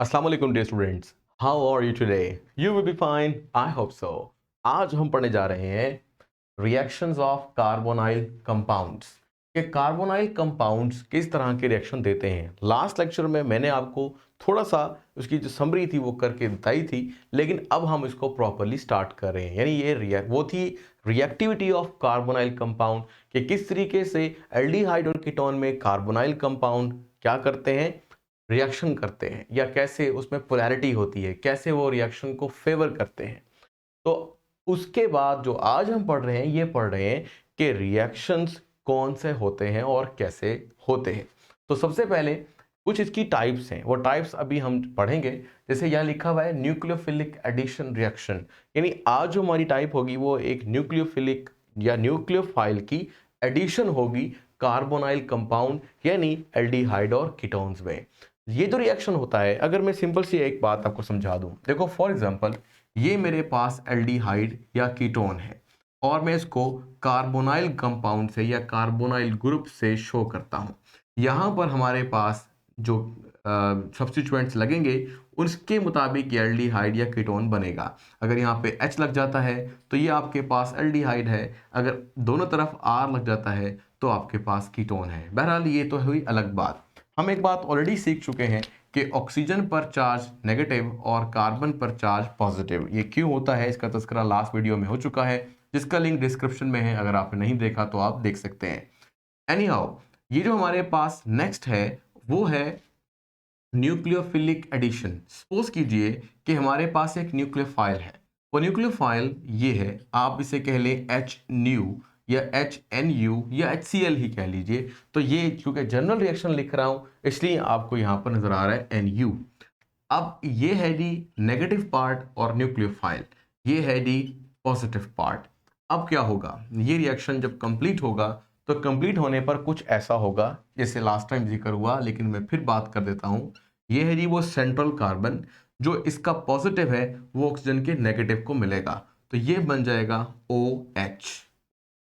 अस्सलाम वालेकुम dear students, how are you today? You will be fine, I hope so. आज हम पढ़ने जा रहे हैं रिएक्शंस ऑफ कार्बोनाइल कंपाउंड्स कि कार्बोनाइल कंपाउंड्स किस तरह के रिएक्शन देते हैं। लास्ट लेक्चर में मैंने आपको थोड़ा सा उसकी जो समरी थी वो करके बताई थी, लेकिन अब हम इसको प्रॉपरली स्टार्ट कर रहे हैं। यानी ये वो थी रिएक्टिविटी ऑफ कार्बोनाइल कंपाउंड कि किस तरीके से एल्डिहाइड और कीटोन में कार्बोनाइल कंपाउंड क्या करते हैं, रिएक्शन करते हैं, या कैसे उसमें पोलैरिटी होती है, कैसे वो रिएक्शन को फेवर करते हैं। तो उसके बाद जो आज हम पढ़ रहे हैं, ये पढ़ रहे हैं कि रिएक्शंस कौन से होते हैं और कैसे होते हैं। तो सबसे पहले कुछ इसकी टाइप्स हैं, वो टाइप्स अभी हम पढ़ेंगे। जैसे यहाँ लिखा हुआ है न्यूक्लियोफिलिक एडिशन रिएक्शन, यानी आज जो हमारी टाइप होगी वो एक न्यूक्लियोफिलिक या न्यूक्लियोफाइल की एडिशन होगी कार्बोनाइल कंपाउंड यानी एल्डिहाइड और कीटोन्स में। ये जो रिएक्शन होता है, अगर मैं सिंपल सी एक बात आपको समझा दूं, देखो फॉर एग्जांपल ये मेरे पास एल्डिहाइड या कीटोन है और मैं इसको कार्बोनाइल कंपाउंड से या कार्बोनाइल ग्रुप से शो करता हूं। यहाँ पर हमारे पास जो सब्स्टिट्यूएंट्स लगेंगे उसके मुताबिक ये एल्डिहाइड या कीटोन बनेगा। अगर यहाँ पे H लग जाता है तो ये आपके पास एल्डिहाइड है, अगर दोनों तरफ R लग जाता है तो आपके पास कीटोन है। बहरहाल ये तो हुई अलग बात। हम एक बात ऑलरेडी सीख चुके हैं कि ऑक्सीजन पर चार्ज नेगेटिव और कार्बन पर चार्ज पॉजिटिव। ये क्यों होता है इसका तस्करा लास्ट वीडियो में हो चुका है, जिसका लिंक डिस्क्रिप्शन में है, अगर आपने नहीं देखा तो आप देख सकते हैं। एनी हाउ, ये जो हमारे पास नेक्स्ट है वो है न्यूक्लियोफिलिक एडिशन। सपोज कीजिए कि हमारे पास एक न्यूक्लियोफाइल है, वो न्यूक्लियोफाइल ये है, आप इसे कह लें एच न्यू या एच एन यू या एच सी एल ही कह लीजिए। तो ये क्योंकि जनरल रिएक्शन लिख रहा हूं इसलिए आपको यहां पर नजर आ रहा है एन यू। अब ये है डी नेगेटिव पार्ट और न्यूक्लियोफाइल, ये है डी पॉजिटिव पार्ट। अब क्या होगा, ये रिएक्शन जब कंप्लीट होगा तो कंप्लीट होने पर कुछ ऐसा होगा जैसे लास्ट टाइम जिक्र हुआ, लेकिन मैं फिर बात कर देता हूं। ये है जी वो सेंट्रल कार्बन, जो इसका पॉजिटिव है वो ऑक्सीजन के नेगेटिव को मिलेगा, तो ये बन जाएगा OH।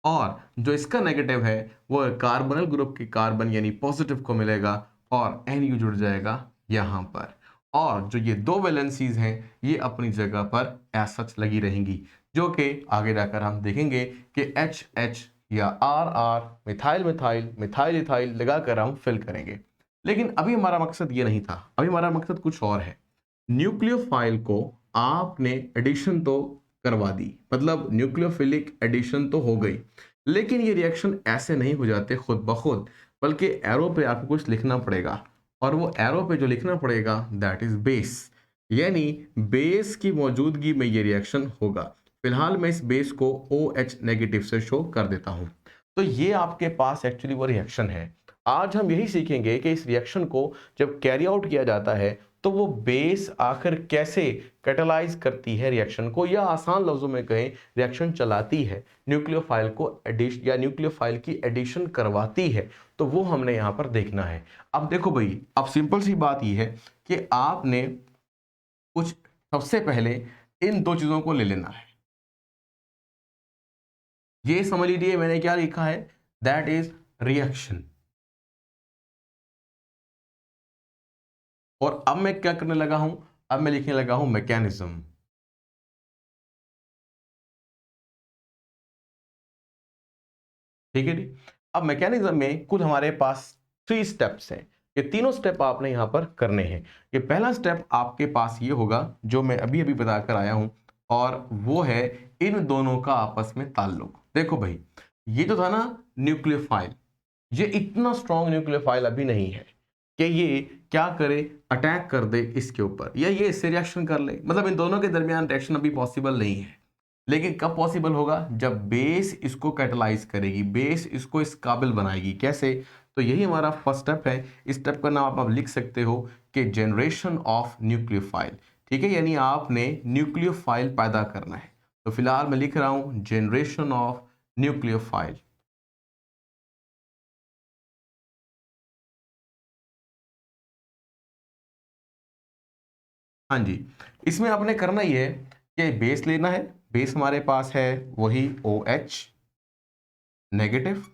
और जो इसका नेगेटिव है वो कार्बोनिल ग्रुप की कार्बन यानी पॉजिटिव को मिलेगा और NU जुड़ जाएगा यहाँ पर। और जो ये दो वैलेंसीज हैं ये अपनी जगह पर एज सच लगी रहेंगी, जो कि आगे जाकर हम देखेंगे कि HH या RR methyl methyl methyl ethyl लगाकर हम फिल करेंगे। लेकिन अभी हमारा मकसद ये नहीं था, अभी हमारा मकसद कुछ और है। न्यूक्लियोफाइल को आपने एडिशन तो करवा दी, मतलब न्यूक्लियोफिलिक एडिशन तो हो गई, लेकिन ये रिएक्शन ऐसे नहीं हो जाते खुद ब खुद, बल्कि एरो पे आपको कुछ लिखना पड़ेगा। और वो एरो पे जो लिखना पड़ेगा दैट इज बेस, यानी बेस की मौजूदगी में ये रिएक्शन होगा। फिलहाल मैं इस बेस को OH नेगेटिव से शो कर देता हूं। तो ये आपके पास एक्चुअली वो रिएक्शन है। आज हम यही सीखेंगे कि इस रिएक्शन को जब कैरी आउट किया जाता है तो वो बेस आखिर कैसे कैटालाइज करती है रिएक्शन को, या आसान लफ्जों में कहें रिएक्शन चलाती है, न्यूक्लियोफाइल को एडिशन या न्यूक्लियोफाइल की एडिशन करवाती है। तो वो हमने यहां पर देखना है। अब देखो भाई, अब सिंपल सी बात यह है कि आपने कुछ सबसे पहले इन दो चीजों को ले लेना है। ये समझ लीजिए मैंने क्या लिखा है, दैट इज रिएक्शन। और अब मैं क्या करने लगा हूं, अब मैं लिखने लगा हूं मैकेनिज्म। ठीक है जी। अब मैकेनिज्म में कुल हमारे पास 3 स्टेप्स हैं। ये तीनों स्टेप आपने यहां पर करने हैं। ये पहला स्टेप आपके पास ये होगा जो मैं अभी अभी बताकर आया हूं, और वो है इन दोनों का आपस में ताल्लुक। देखो भाई, ये जो था ना न्यूक्लियोफाइल, ये इतना स्ट्रॉन्ग न्यूक्लियोफाइल अभी नहीं है कि ये क्या करे, अटैक कर दे इसके ऊपर या ये इससे रिएक्शन कर ले। मतलब इन दोनों के दरमियान रिएक्शन अभी पॉसिबल नहीं है। लेकिन कब पॉसिबल होगा, जब बेस इसको कैटलाइज करेगी, बेस इसको इस काबिल बनाएगी। कैसे, तो यही हमारा फर्स्ट स्टेप है। इस स्टेप का नाम आप लिख सकते हो कि जनरेशन ऑफ न्यूक्लियोफाइल। ठीक है, यानी आपने न्यूक्लियोफाइल पैदा करना है। तो फिलहाल मैं लिख रहा हूं जनरेशन ऑफ न्यूक्लियोफाइल। हाँ जी, इसमें आपने करना ही है कि बेस लेना है। बेस हमारे पास है वही OH नेगेटिव,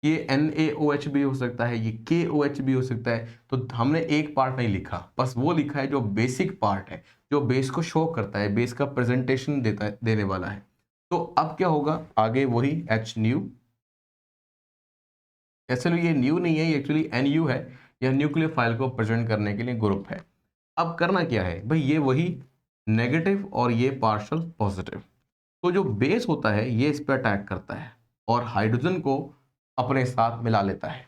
ये NaOH भी हो सकता है, ये KOH भी हो सकता है। तो हमने एक पार्ट नहीं लिखा, बस वो लिखा है जो बेसिक पार्ट है, जो बेस को शो करता है, बेस का प्रेजेंटेशन देने वाला है। तो अब क्या होगा, आगे वही H न्यू, एक्चुअली ये न्यू नहीं है, ये एक्चुअली NU है, यह न्यूक्लियोफाइल को प्रेजेंट करने के लिए ग्रुप है। अब करना क्या है भाई, ये वही नेगेटिव और ये पार्शियल पॉजिटिव। तो जो बेस होता है ये इस पर अटैक करता है और हाइड्रोजन को अपने साथ मिला लेता है।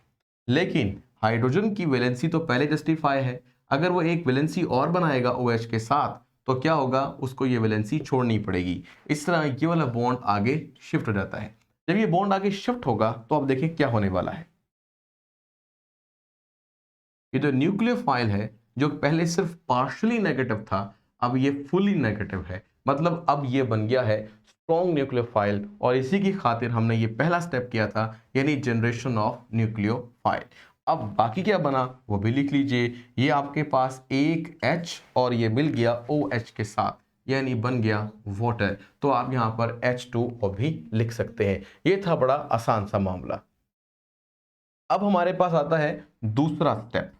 लेकिन हाइड्रोजन की वैलेंसी तो पहले जस्टिफाई है, अगर वो एक वैलेंसी और बनाएगा OH के साथ तो क्या होगा, उसको ये वैलेंसी छोड़नी पड़ेगी। इस तरह ये वाला बॉन्ड आगे शिफ्ट हो जाता है। जब ये बॉन्ड आगे शिफ्ट होगा तो अब देखिए क्या होने वाला है। ये जो न्यूक्लियोफाइल है, जो पहले सिर्फ पार्शियली नेगेटिव था, अब ये फुली नेगेटिव है। मतलब अब ये बन गया है स्ट्रॉन्ग न्यूक्लियोफाइल, और इसी की खातिर हमने ये पहला स्टेप किया था, यानी जनरेशन ऑफ न्यूक्लियोफाइल। अब बाकी क्या बना वो भी लिख लीजिए। ये आपके पास एक H और ये मिल गया OH के साथ, यानी बन गया वाटर। तो आप यहाँ पर H2O भी लिख सकते हैं। ये था बड़ा आसान सा मामला। अब हमारे पास आता है दूसरा स्टेप।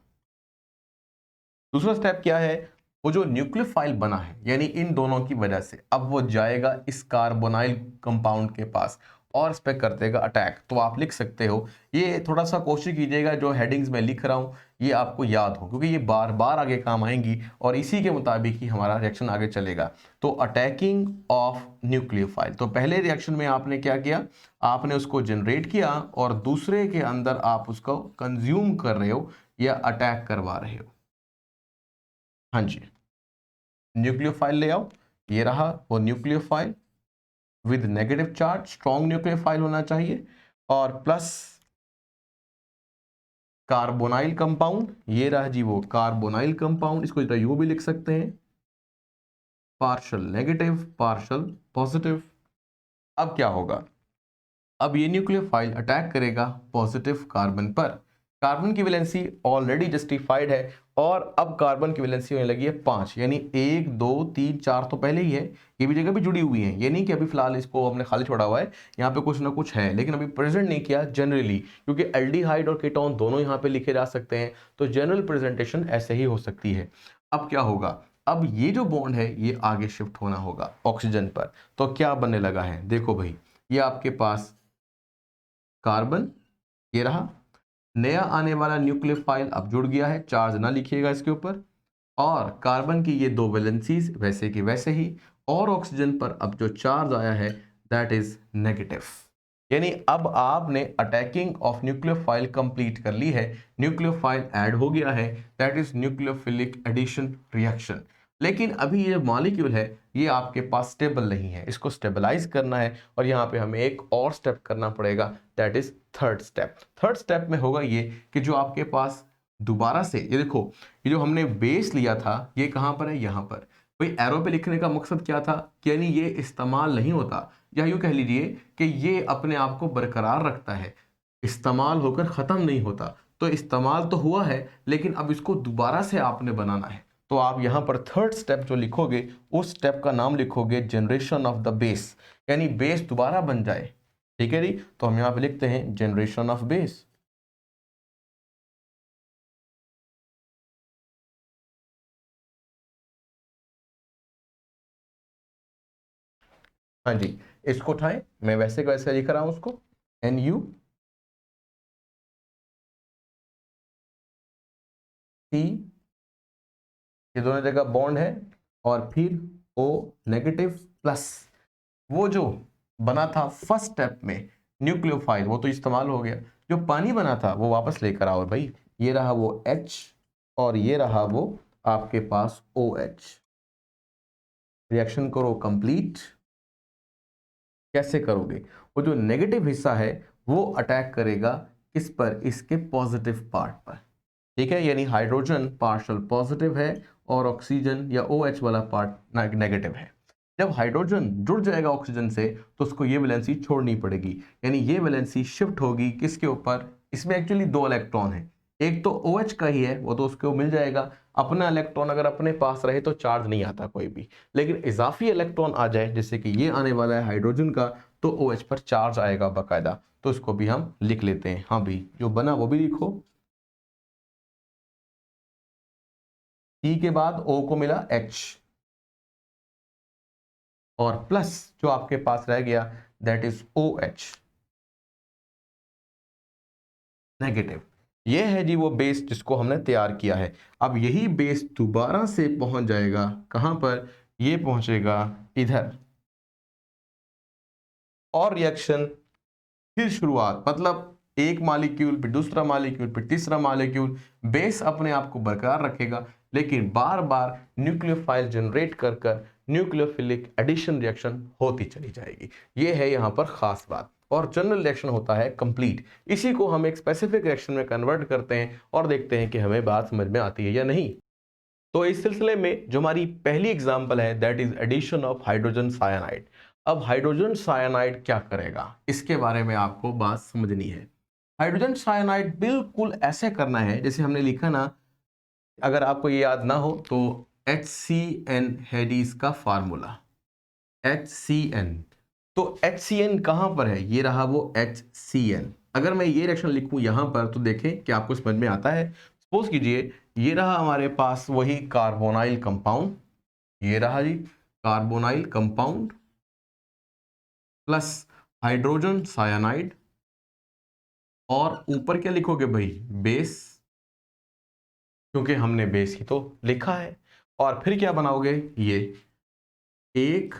दूसरा स्टेप क्या है, वो जो न्यूक्लियोफाइल बना है, यानी इन दोनों की वजह से अब वो जाएगा इस कार्बोनाइल कंपाउंड के पास और इस पे कर देगा अटैक। तो आप लिख सकते हो, ये थोड़ा सा कोशिश कीजिएगा जो हेडिंग्स में लिख रहा हूँ ये आपको याद हो, क्योंकि ये बार बार आगे काम आएंगी और इसी के मुताबिक ही हमारा रिएक्शन आगे चलेगा। तो अटैकिंग ऑफ न्यूक्लियोफाइल, तो पहले रिएक्शन में आपने क्या किया, आपने उसको जनरेट किया और दूसरे के अंदर आप उसको कंज्यूम कर रहे हो या अटैक करवा रहे हो। हाँ जी, न्यूक्लियोफाइल ले आओ, ये रहा वो nucleophile with negative charge, strong nucleophile होना चाहिए, और प्लस कार्बोनाइल कंपाउंड, ये रहा जी वो कार्बोनाइल कंपाउंड। इसको इधर यू भी लिख सकते हैं, पार्शियल नेगेटिव पार्शियल पॉजिटिव। अब क्या होगा, अब ये न्यूक्लियोफाइल अटैक करेगा पॉजिटिव कार्बन पर। कार्बन की वैलेंसी ऑलरेडी जस्टिफाइड है और अब कार्बन की वैलेंसी होने लगी है 5, यानी 1 2 3 4 तो पहले ही है, ये भी जगह भी जुड़ी हुई है। ये नहीं कि अभी फिलहाल इसको हमने खाली छोड़ा हुआ है, यहाँ पे कुछ ना कुछ है लेकिन अभी प्रेजेंट नहीं किया जनरली, क्योंकि एल्डिहाइड और कीटोन दोनों यहाँ पे लिखे जा सकते हैं, तो जनरल प्रेजेंटेशन ऐसे ही हो सकती है। अब क्या होगा, अब ये जो बॉन्ड है ये आगे शिफ्ट होना होगा ऑक्सीजन पर। तो क्या बनने लगा है, देखो भाई, ये आपके पास कार्बन, ये रहा नया आने वाला न्यूक्लियोफाइल अब जुड़ गया है, चार्ज ना लिखिएगा इसके ऊपर, और कार्बन की ये दो वैलेंसीज वैसे की वैसे ही, और ऑक्सीजन पर अब जो चार्ज आया है दैट इज नेगेटिव। यानी अब आपने अटैकिंग ऑफ न्यूक्लियोफाइल कंप्लीट कर ली है, न्यूक्लियोफाइल ऐड हो गया है, that is nucleophilic addition reaction. लेकिन अभी ये मॉलिक्यूल है ये आपके पास स्टेबल नहीं है, इसको स्टेबलाइज करना है और यहाँ पे हमें एक और स्टेप करना पड़ेगा, that is third step. Third step में होगा ये कि जो आपके पास दोबारा से, ये देखो ये जो हमने बेस लिया था ये कहाँ पर है, यहाँ पर। भाई एरो पे लिखने का मकसद क्या था कि यानी ये इस्तेमाल नहीं होता, या यूँ कह लीजिए कि ये अपने आप को बरकरार रखता है, इस्तेमाल होकर ख़त्म नहीं होता। तो इस्तेमाल तो हुआ है लेकिन अब इसको दोबारा से आपने बनाना है। तो आप यहाँ पर थर्ड स्टेप जो लिखोगे उस स्टेप का नाम लिखोगे जनरेशन ऑफ द बेस, यानी बेस दोबारा बन जाए। ठीक है जी, तो हम यहाँ पे लिखते हैं जनरेशन ऑफ बेस। हाँ जी, इसको उठाएं, मैं वैसे का वैसे लिख रहा हूं उसको, NU C, ये दोनों जगह बॉन्ड है, और फिर O नेगेटिव प्लस वो जो बना था फर्स्ट स्टेप में न्यूक्लियोफाइल, वो तो इस्तेमाल हो गया, जो पानी बना था वो वापस लेकर आओ भाई। ये रहा वो H और ये रहा वो आपके पास OH। रिएक्शन करो कंप्लीट। कैसे करोगे, वो जो नेगेटिव हिस्सा है वो अटैक करेगा किस पर, इसके पॉजिटिव पार्ट पर। ठीक है, यानी हाइड्रोजन पार्शियल पॉजिटिव है और ऑक्सीजन या OH वाला पार्ट नेगेटिव है। जब हाइड्रोजन जुड़ जाएगा ऑक्सीजन से तो उसको ये वैलेंसी छोड़नी पड़ेगी, यानी ये वैलेंसी शिफ्ट होगी किसके ऊपर, इसमें एक्चुअली दो इलेक्ट्रॉन है, एक तो OH का ही है वो तो उसको मिल जाएगा, अपना इलेक्ट्रॉन अगर अपने पास रहे तो चार्ज नहीं आता कोई भी, लेकिन इजाफी इलेक्ट्रॉन आ जाए जैसे कि ये आने वाला है हाइड्रोजन का, तो OH पर चार्ज आएगा बाकायदा, तो इसको भी हम लिख लेते हैं। हाँ भाई, जो बना वो भी लिखो। E के बाद O को मिला H, और प्लस जो आपके पास रह गया दैट इज OH नेगेटिव। ये है जी वो बेस जिसको हमने तैयार किया है। अब यही बेस दोबारा से पहुंच जाएगा कहां पर, ये पहुंचेगा इधर, और रिएक्शन फिर शुरुआत, मतलब एक मालिक्यूल फिर दूसरा मालिक्यूल फिर तीसरा मालिक्यूल, बेस अपने आप को बरकरार रखेगा, लेकिन बार बार न्यूक्लियोफाइल जनरेट कर कर न्यूक्लियोफिलिक एडिशन रिएक्शन होती चली जाएगी। ये है यहाँ पर खास बात। और जनरल रिएक्शन होता है कंप्लीट। इसी को हम एक स्पेसिफिक रिएक्शन में कन्वर्ट करते हैं और देखते हैं कि हमें बात समझ में आती है या नहीं। तो इस सिलसिले में जो हमारी पहली एग्जांपल है that is addition of hydrogen cyanide. अब हाइड्रोजन साइनाइड क्या करेगा, इसके बारे में आपको बात समझनी है। हाइड्रोजन साइनाइड बिल्कुल ऐसे करना है जैसे हमने लिखा ना, अगर आपको ये याद ना हो तो HCN है जी इसका फार्मूला, HCN। तो HCN कहां पर है, ये रहा वो HCN। अगर मैं ये रिएक्शन लिखूं यहां पर तो देखें कि आपको समझ में आता है। सपोज कीजिए ये रहा हमारे पास वही कार्बोनाइल कंपाउंड, ये रहा जी carbonyl compound plus hydrogen cyanide, और ऊपर क्या लिखोगे भाई, बेस, क्योंकि हमने बेस ही तो लिखा है। और फिर क्या बनाओगे, ये एक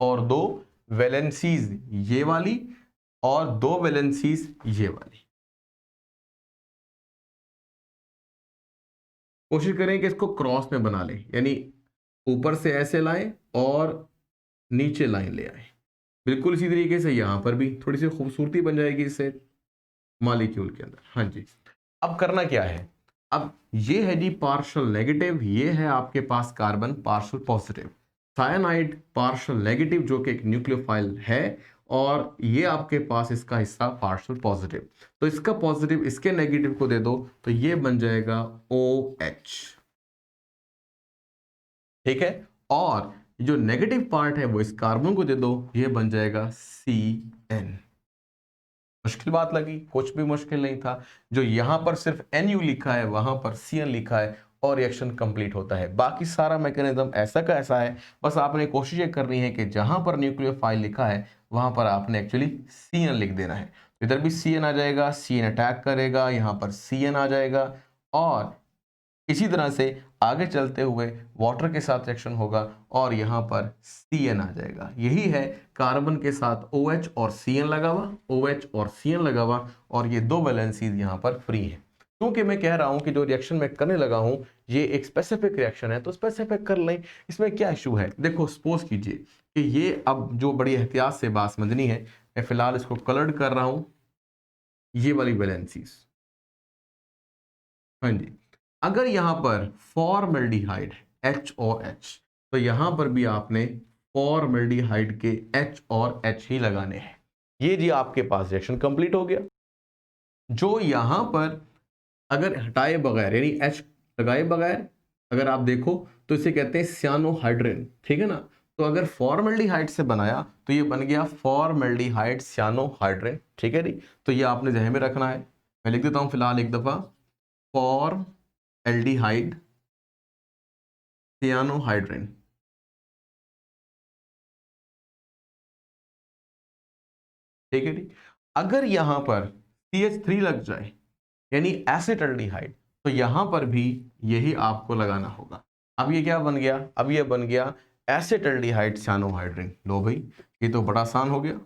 और दो वैलेंसीज ये वाली, और दो वैलेंसीज ये वाली। कोशिश करें कि इसको क्रॉस में बना लें, यानी ऊपर से ऐसे लाएं और नीचे लाइन ले आए। बिल्कुल इसी तरीके से यहां पर भी थोड़ी सी खूबसूरती बन जाएगी इससे मॉलिक्यूल के अंदर। हाँ जी, अब करना क्या है, अब ये है जी पार्शियल नेगेटिव, ये है आपके पास carbon partial positive, cyanide partial negative जो कि एक न्यूक्लियोफाइल है, और ये आपके पास इसका हिस्सा पार्शियल पॉजिटिव। तो इसका पॉजिटिव इसके नेगेटिव को दे दो तो ये बन जाएगा OH, ठीक है। और जो नेगेटिव पार्ट है वो इस कार्बन को दे दो, ये बन जाएगा CN। मुश्किल बात लगी, कुछ भी मुश्किल नहीं था। जो यहां पर सिर्फ NU लिखा है वहां पर CN लिखा है और रिएक्शन कंप्लीट होता है। बाकी सारा मैकेनिज्म ऐसा का ऐसा है, बस आपने कोशिश ये करनी है कि जहां पर न्यूक्लियोफाइल लिखा है वहां पर आपने एक्चुअली CN लिख देना है। इधर भी CN आ जाएगा, CN अटैक करेगा, यहां पर CN आ जाएगा, और इसी तरह से आगे चलते हुए वाटर के साथ रिएक्शन होगा और यहां पर CN आ जाएगा। यही है कार्बन के साथ OH और CN लगा हुआ, OH और CN लगा हुआ, और ये दो वैलेंसीज यहां पर फ्री हैं। क्योंकि मैं कह रहा हूं कि जो रिएक्शन मैं करने लगा हूं ये एक स्पेसिफिक रिएक्शन है, तो स्पेसिफिक कर लें, इसमें क्या इशू है। देखो सपोज कीजिए कि ये, अब जो बड़ी एहतियात से बात समझनी है, मैं फिलहाल इसको कलर्ड कर रहा हूं, ये वाली वैलेंसीज। हाँ जी, अगर यहां पर फॉर्मल्डिहाइड HOH, तो यहां पर भी आपने फॉर्मल्डिहाइड के H और H ही लगाने हैं। ये जी आपके पास रिएक्शन कंप्लीट हो गया। जो यहां पर अगर हटाए बगैर यानी H लगाए बगैर अगर आप देखो तो इसे कहते हैं सियानोहाइड्रिन, ठीक है ना। तो अगर फॉर्मल्डिहाइड से बनाया तो ये बन गया फॉर्मल्डिहाइड सियानोहाइड्रिन, ठीक है जी। तो ये आपने ध्यान में रखना है। मैं लिख देता हूं फिलहाल एक दफा, फॉर्मल्डिहाइड सियानोहाइड्रिन, ठीक है जी। अगर यहां पर CH3 लग जाए यानी एसिटल्डिहाइड, तो यहां पर भी यही आपको लगाना होगा। अब ये क्या बन गया, अब ये बन गया एसिटल्डिहाइड सियानोहाइड्रिन। लो भाई, ये तो बड़ा आसान हो गया।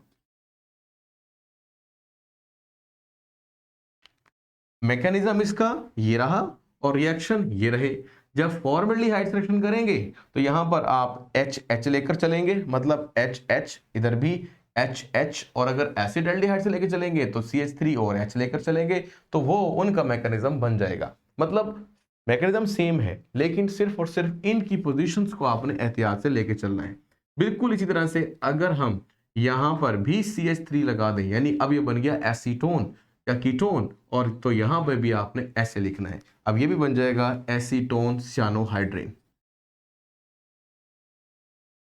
मैकेनिज्म इसका ये रहा और रिएक्शन ये रहे। जब फॉर्मल्डिहाइड सिलेक्शन करेंगे तो यहां पर आप HH लेकर चलेंगे, मतलब HH, इधर भी HH, और अगर एसिडल्डिहाइड से लेकर चलेंगे तो CH3 और H लेकर चलेंगे, तो वो उनका मैकेनिज्म बन जाएगा। मतलब मैकेनिज्म सेम है, लेकिन सिर्फ और सिर्फ इनकी पोजीशंस को आपने एहतियात से लेके चलना है। बिल्कुल इसी तरह से अगर हम यहां पर भी CH3 लगा दें, यानी अब ये बन गया एसीटोन या कीटोन, और तो यहां पर भी आपने ऐसे लिखना है। अब ये भी बन जाएगा एसीटोन सियानोहाइड्रिन।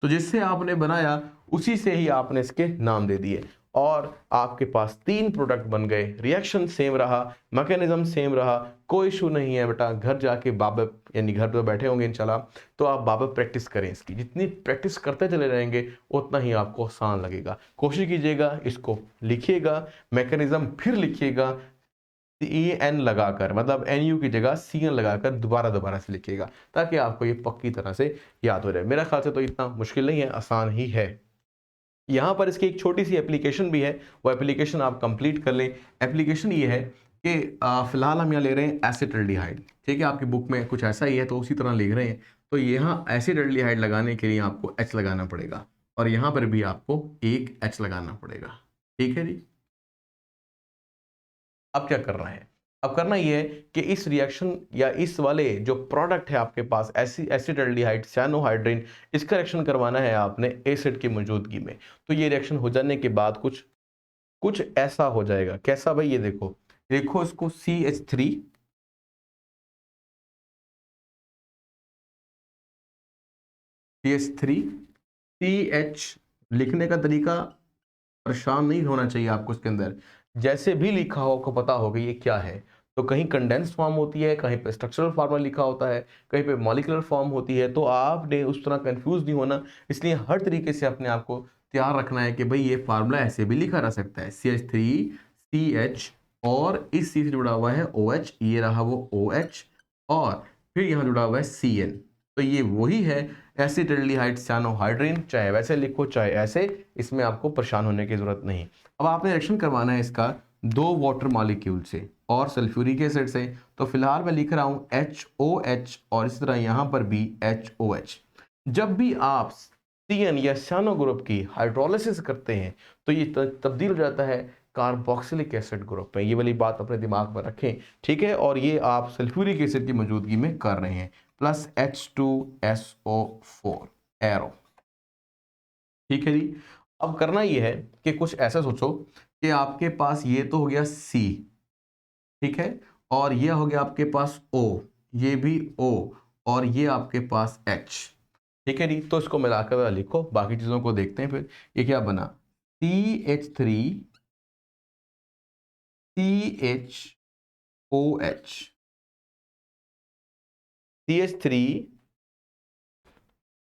तो जिससे आपने बनाया उसी से ही आपने इसके नाम दे दिए और आपके पास 3 प्रोडक्ट बन गए। रिएक्शन सेम रहा, मैकेनिज्म सेम रहा, कोई इशू नहीं है बेटा। घर जाके बाबा यानी घर पे बैठे होंगे इंशाल्लाह, तो आप बाबा प्रैक्टिस करें इसकी। जितनी प्रैक्टिस करते चले रहेंगे उतना ही आपको आसान लगेगा। कोशिश कीजिएगा, इसको लिखिएगा, मैकेनिज्म फिर लिखिएगा एन लगाकर, मतलब एन यू की जगह सी एन लगाकर दोबारा से लिखिएगा, ताकि आपको ये पक्की तरह से याद हो जाए। मेरा ख्याल से तो इतना मुश्किल नहीं है, आसान ही है। यहाँ पर इसकी एक छोटी सी एप्लीकेशन भी है, वो एप्लीकेशन आप कंप्लीट कर लें। एप्लीकेशन ये है कि फिलहाल हम यहाँ ले रहे हैं एसिटाल्डिहाइड, ठीक है। आपकी बुक में कुछ ऐसा ही है तो उसी तरह लिख रहे हैं। तो यहाँ एसिटाल्डिहाइड लगाने के लिए आपको H लगाना पड़ेगा और यहाँ पर भी आपको एक H लगाना पड़ेगा, ठीक है जी। अब क्या करना है? अब करना ये है कि इस रिएक्शन या इस वाले जो प्रोडक्ट है आपके पास एसिटाल्डिहाइड साइनोहाइड्रिन, इसका रिएक्शन करवाना है आपने एसिड की मौजूदगी में। तो ये रिएक्शन हो जाने के बाद कुछ कुछ ऐसा हो जाएगा। कैसा भाई? ये देखो, देखो इसको CH3 CH3 CH लिखने का तरीका परेशान नहीं होना चाहिए आपको। इसके अंदर जैसे भी लिखा हो आपको पता होगा ये क्या है। तो कहीं कंडेंस फॉर्म होती है, कहीं पे स्ट्रक्चरल फार्मूला लिखा होता है, कहीं पे मॉलिक्यूलर फॉर्म होती है। तो आपने उस तरह कंफ्यूज नहीं होना, इसलिए हर तरीके से अपने आप को तैयार रखना है कि भाई ये फार्मूला ऐसे भी लिखा जा सकता है, CH3 CH और इस C से जुड़ा हुआ है OH, ये रहा वो OH और फिर यहाँ जुड़ा हुआ है CN। तो ये वही है एसिटाल्डिहाइड साइनोहाइड्रिन, चाहे वैसे लिखो चाहे ऐसे, इसमें आपको परेशान होने की जरूरत नहीं। अब आपने रिएक्शन करवाना है इसका 2 वाटर मॉलिक्यूल से और सल्फ्यूरिक एसिड से। तो फिलहाल मैं लिख रहा हूं HOH और इस तरह यहां पर भी HOH। जब भी आप CN या साइनो ग्रुप की हाइड्रोलिसिस करते हैं तो ये तब्दील हो जाता है कार्बोक्सिलिक एसिड ग्रुप में। ये वाली बात अपने दिमाग में रखें, ठीक है। और ये आप सल्फ्यूरिक एसिड की मौजूदगी में कर रहे हैं, प्लस H2SO4 एरो, ठीक है जी। अब करना ये है कि कुछ ऐसा सोचो कि आपके पास ये तो हो गया C, ठीक है, और ये हो गया आपके पास O, ये भी O और ये आपके पास H, ठीक है जी। तो इसको मिलाकर लिखो, बाकी चीजों को देखते हैं फिर। ये क्या बना? CH3 CHOH, CH3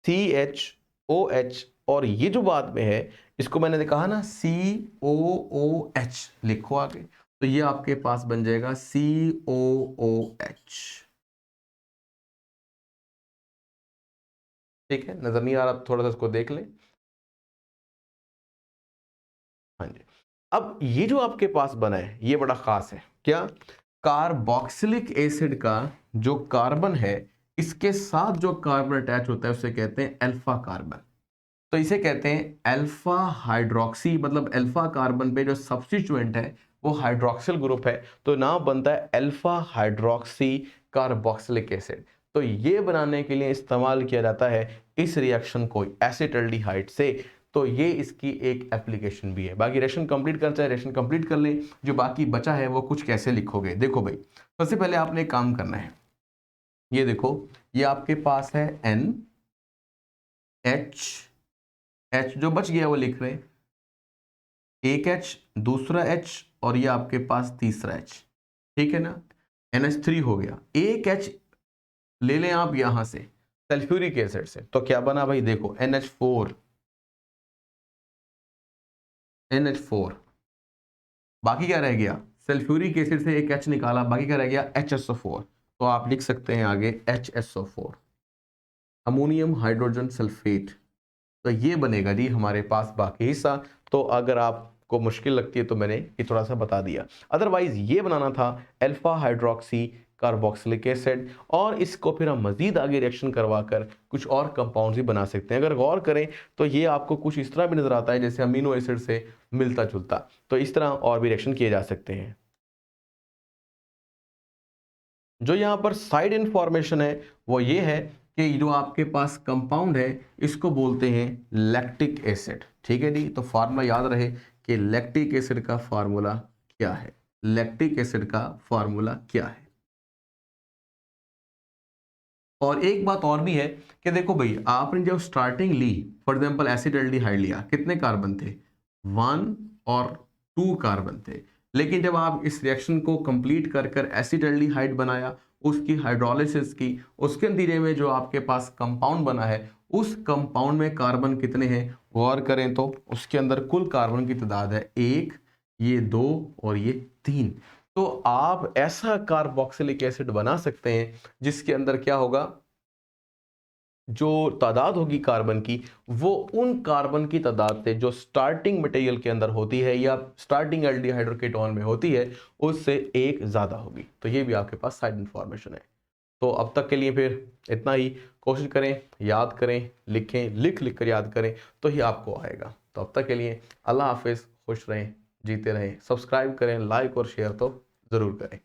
CHOH और ये जो बाद में है इसको मैंने कहा ना COOH, लिखो आगे। तो ये आपके पास बन जाएगा COOH, ठीक है। नजर नहीं आ रहा? थोड़ा सा इसको देख ले। हाँ जी। अब ये जो आपके पास बना है ये बड़ा खास है। क्या? कार्बोक्सिलिक एसिड का जो कार्बन है इसके साथ जो कार्बन अटैच होता है उसे कहते हैं अल्फा कार्बन। तो इसे कहते हैं अल्फा हाइड्रोक्सी, मतलब अल्फा कार्बन पे जो सब्स्टिट्यूएंट है वो हाइड्रोक्सिल ग्रुप है, तो नाम बनता है अल्फा हाइड्रोक्सी कार्बोक्सिलिक एसिड। तो ये बनाने के लिए इस्तेमाल किया जाता है इस रिएक्शन को एसिटाल्डिहाइड से। तो ये इसकी एक एप्लीकेशन भी है। बाकी रिएक्शन कंप्लीट करना चाहे रिएक्शन कंप्लीट कर ले, जो बाकी बचा है वो कुछ कैसे लिखोगे। देखो भाई, सबसे पहले आपने एक काम करना है, ये देखो, ये आपके पास है H जो बच गया वो लिख रहे हैं, एक H, दूसरा H और ये आपके पास तीसरा H, ठीक है ना। NH3 हो गया। एक H ले लें आप यहां से सल्फ्यूरिक एसिड से, तो क्या बना भाई? देखो NH4। बाकी क्या रह गया? सल्फ्यूरिक एसिड से एक H निकाला, बाकी क्या रह गया? HSO4। तो आप लिख सकते हैं आगे HSO4, अमोनियम हाइड्रोजन सल्फेट। तो ये बनेगा जी हमारे पास बाकी हिस्सा। तो अगर आपको मुश्किल लगती है तो मैंने ये थोड़ा सा बता दिया। अदरवाइज ये बनाना था अल्फा हाइड्रोक्सी कार्बोक्सिलिक एसिड, और इसको फिर हम मजीद आगे रिएक्शन करवा कर कुछ और कंपाउंड्स भी बना सकते हैं। अगर गौर करें तो ये आपको कुछ इस तरह भी नजर आता है जैसे अमीनो एसिड से मिलता जुलता। तो इस तरह और भी रिएक्शन किए जा सकते हैं। जो यहाँ पर साइड इंफॉर्मेशन है वो ये है कि जो आपके पास कंपाउंड है इसको बोलते हैं लैक्टिक एसिड, ठीक है जी। तो फार्मूला याद रहे कि लैक्टिक एसिड का फार्मूला क्या है। लैक्टिक एसिड का फार्मूला क्या है? और एक बात और भी है कि देखो भाई, आपने जब स्टार्टिंग ली, फॉर एग्जांपल एसिटाल्डिहाइड लिया, कितने कार्बन थे? 1 और 2 कार्बन थे। लेकिन जब आप इस रिएक्शन को कंप्लीट कर कर एसिटाल्डिहाइड बनाया, उसकी हाइड्रोलिसिस की, उसके नतीजे में जो आपके पास कंपाउंड बना है, उस कंपाउंड में कार्बन कितने हैं गौर करें तो उसके अंदर कुल कार्बन की तादाद है 1, ये 2 और ये 3। तो आप ऐसा कार्बोक्सिलिक एसिड बना सकते हैं जिसके अंदर क्या होगा, जो तादाद होगी कार्बन की, वो उन कार्बन की तादाद से जो स्टार्टिंग मटेरियल के अंदर होती है या स्टार्टिंग एल्डिहाइड और कीटोन में होती है, उससे एक ज़्यादा होगी। तो ये भी आपके पास साइड इंफॉर्मेशन है। तो अब तक के लिए फिर इतना ही। कोशिश करें, याद करें, लिखें, लिख लिख कर याद करें तो ही आपको आएगा। तो अब तक के लिए अल्लाह हाफिज़, खुश रहें, जीते रहें। सब्सक्राइब करें, लाइक और शेयर तो ज़रूर करें।